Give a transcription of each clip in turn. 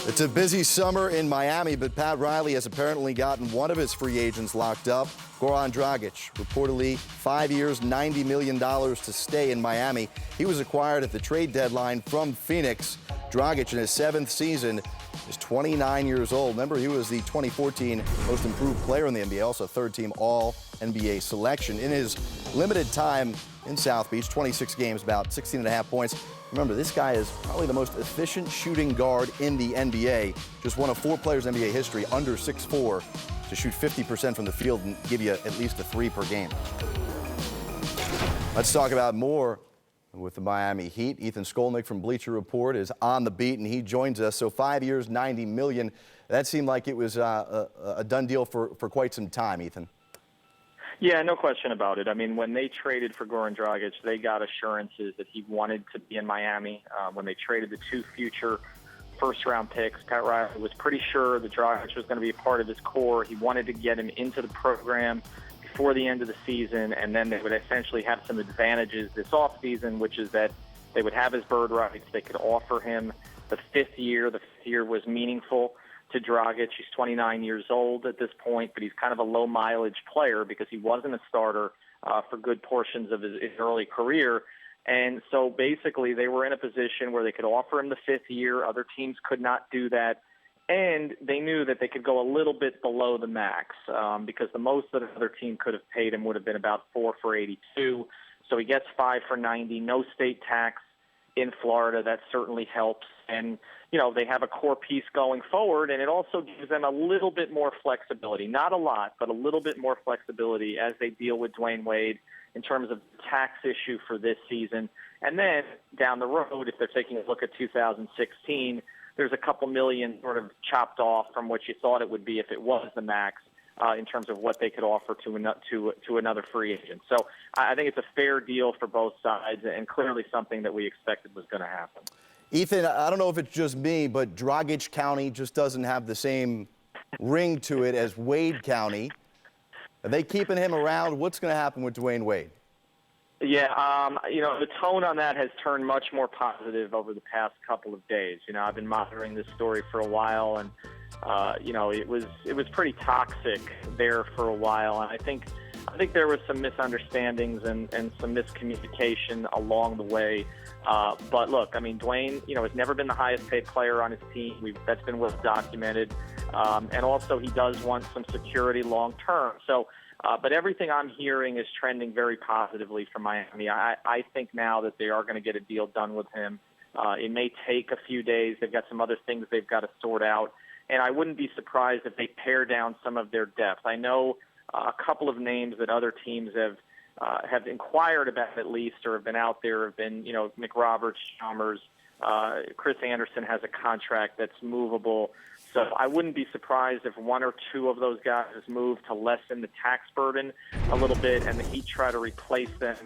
It's a busy summer in Miami, but Pat Riley has apparently gotten one of his free agents locked up. Goran Dragic, reportedly 5 years, $90 million to stay in Miami. He was acquired at the trade deadline from Phoenix. Dragic, in his 7th season, is 29 years old. Remember, he was the 2014 most improved player in the NBA, also third-team All-NBA selection. In his limited time in South Beach, 26 games, about 16.5 points. Remember, this guy is probably the most efficient shooting guard in the NBA. Just one of 4 players in NBA history under 6'4" to shoot 50% from the field and give you at least a 3 per game. Let's talk about more with the Miami Heat. Ethan Skolnick from Bleacher Report is on the beat, and he joins us. So 5 years, $90 million. That seemed like it was a done deal for quite some time, Ethan. Yeah, no question about it. I mean, when they traded for Goran Dragic, they got assurances that he wanted to be in Miami. When they traded the 2 future first-round picks, Pat Riley was pretty sure that Dragic was going to be a part of his core. He wanted to get him into the program before the end of the season, and then they would essentially have some advantages this offseason, which is that they would have his bird rights. They could offer him the 5th year. The 5th year was meaningful to Dragic. He's 29 years old at this point, but he's kind of a low-mileage player because he wasn't a starter for good portions of his early career. And so basically they were in a position where they could offer him the 5th year. Other teams could not do that. And they knew that they could go a little bit below the max because the most that another team could have paid him would have been about 4 for 82. So he gets 5 for 90, no state tax in Florida. That certainly helps. And, you know, they have a core piece going forward, and it also gives them a little bit more flexibility. Not a lot, but a little bit more flexibility as they deal with Dwyane Wade in terms of the tax issue for this season. And then down the road, if they're taking a look at 2016, there's a couple million sort of chopped off from what you thought it would be if it was the max in terms of what they could offer to another free agent. So I think it's a fair deal for both sides and clearly something that we expected was going to happen. Ethan, I don't know if it's just me, but Dragic County just doesn't have the same ring to it as Wade County. Are they keeping him around? What's going to happen with Dwyane Wade? Yeah, you know, the tone on that has turned much more positive over the past couple of days. You know, I've been monitoring this story for a while, and you know, it was pretty toxic there for a while. And I think there was some misunderstandings and some miscommunication along the way. But look, I mean, Dwyane, you know, has never been the highest paid player on his team. That's been well documented. And also he does want some security long term. So, but everything I'm hearing is trending very positively for Miami. I think now that they are going to get a deal done with him. It may take a few days. They've got some other things they've got to sort out. And I wouldn't be surprised if they pare down some of their depth. I know a couple of names that other teams have inquired about at least, or have been out there, have been, you know, McRoberts, Chalmers, Chris Anderson has a contract that's movable. So I wouldn't be surprised if 1 or 2 of those guys move to lessen the tax burden a little bit, and the Heat try to replace them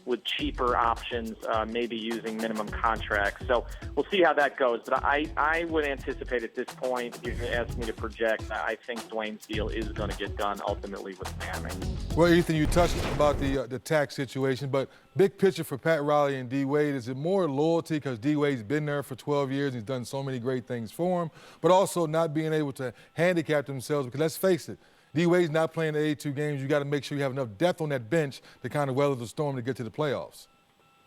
with cheaper options, maybe using minimum contracts. So we'll see how that goes. But I would anticipate at this point, if you ask me to project, I think Dwyane's deal is going to get done ultimately with Miami. Well, Ethan, you touched about the tax situation, but big picture for Pat Riley and D. Wade, is it more loyalty because D. Wade's been there for 12 years and he's done so many great things for him, but also not being able to handicap themselves? Because let's face it, D. Wade's not playing the 82 games. You got to make sure you have enough depth on that bench to kind of weather the storm to get to the playoffs.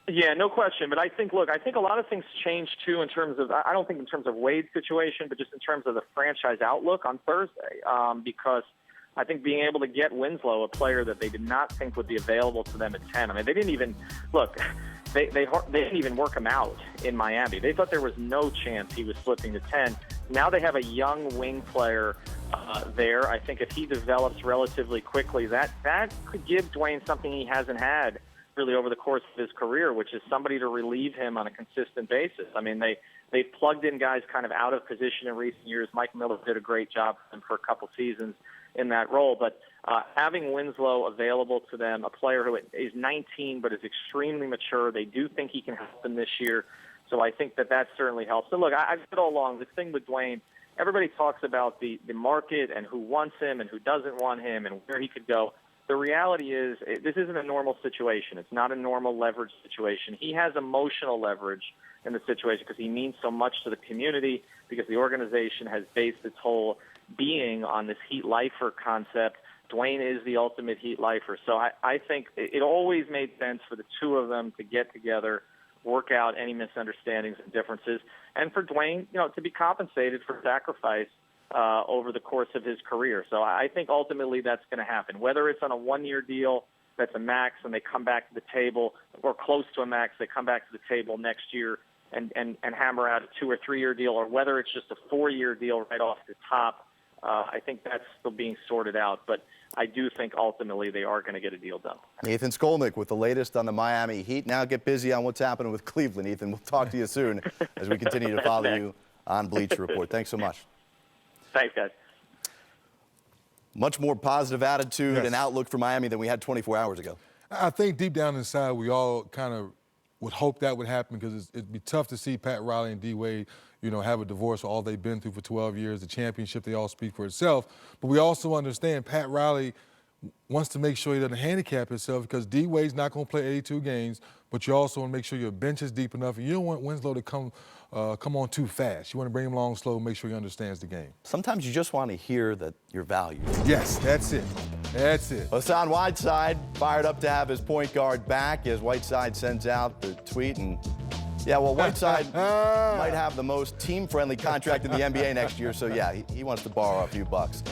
Yeah, no question. But I think a lot of things changed, too, in terms of, I don't think in terms of Wade's situation, but just in terms of the franchise outlook on Thursday, because I think being able to get Winslow, a player that they did not think would be available to them at 10. I mean, they didn't even look. They didn't even work him out in Miami. They thought there was no chance he was slipping to 10. Now they have a young wing player there. I think if he develops relatively quickly, that could give Dwyane something he hasn't had really over the course of his career, which is somebody to relieve him on a consistent basis. I mean, they've plugged in guys kind of out of position in recent years. Mike Miller did a great job for them for a couple seasons in that role, but having Winslow available to them, a player who is 19 but is extremely mature, they do think he can help them this year. So I think that certainly helps. So look, I've said all along, this thing with Dwyane, everybody talks about the market and who wants him and who doesn't want him and where he could go. The reality is this isn't a normal situation. It's not a normal leverage situation. He has emotional leverage in the situation because he means so much to the community. because the organization has based its whole being on this Heat lifer concept. Dwyane is the ultimate Heat lifer. So I think it always made sense for the two of them to get together, work out any misunderstandings and differences, and for Dwyane, to be compensated for sacrifice over the course of his career. So I think ultimately that's going to happen. Whether it's on a one-year deal that's a max and they come back to the table, or close to a max, they come back to the table next year and hammer out a 2 or 3 year deal, or whether it's just a 4-year deal right off the top, I think that's still being sorted out. But I do think ultimately they are going to get a deal done. Ethan Skolnick with the latest on the Miami Heat. Now get busy on what's happening with Cleveland, Ethan. We'll talk to you soon as we continue to follow you on Bleacher Report. Thanks so much. Thanks, guys. Much more positive attitude and outlook for Miami than we had 24 hours ago. I think deep down inside we all kind of would hope that would happen, because it'd be tough to see Pat Riley and D-Wade, have a divorce for all they've been through for 12 years. The championship, they all speak for itself. But we also understand Pat Riley wants to make sure he doesn't handicap himself, because D-Wade's not going to play 82 games, but you also want to make sure your bench is deep enough. And you don't want Winslow to come on too fast. You want to bring him along slow, make sure he understands the game. Sometimes you just want to hear that you're valued. Yes, that's it. That's it. Hassan Whiteside fired up to have his point guard back as Whiteside sends out the tweet. And yeah, well, Whiteside might have the most team-friendly contract in the NBA next year. So yeah, he wants to borrow a few bucks.